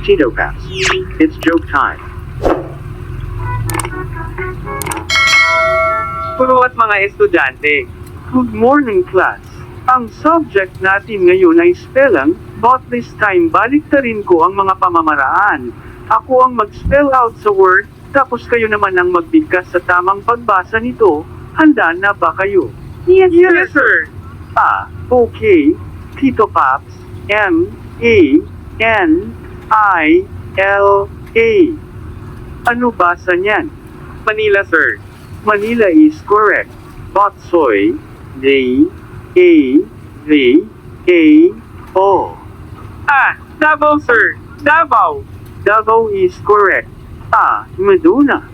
Cheeto Paps. It's joke time. Puro at mga estudyante. Good morning, class. Ang subject natin ngayon ay spelling, but this time baliktarin ko ang mga pamamaraan. Ako ang mag-spell out sa word, tapos kayo naman ang magbigkas sa tamang pagbasa nito. Handa na ba kayo? Yes, sir. Okay. Tito Paps. M-A-N-I-L-A. Ano basa niyan? Manila, sir. Manila is correct. Batsoy, D-A-V-A-O. Davao, sir. Davao. Davao is correct. Meduna.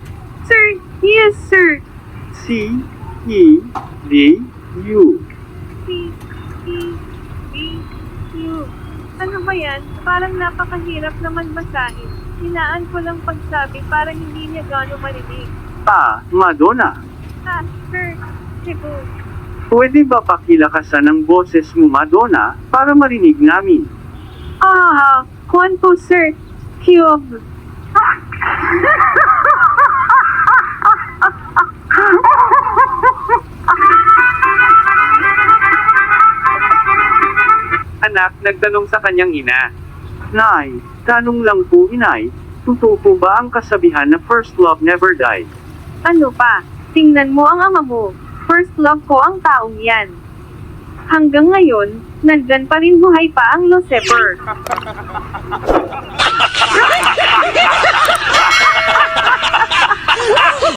Sir, yes, sir. C-E-D-U. C-E-B-U. Ano ba yan? Parang napakahirap naman basahin. Hinaan ko lang pagsabi para hindi niya gano'ng marinig. Madonna. Sir, Cebu. Pwede ba pakilakasan ang boses mo, Madonna, para marinig namin? Juan po, sir. Cube. Anak, nagtanong sa kanyang ina. Nay, tanong lang po, inay, totoo po ba ang kasabihan na first love never dies? Ano pa? Tingnan mo ang ama mo. First love ko ang taong yan. Hanggang ngayon, nandyan pa rin buhay pa ang Lucifer.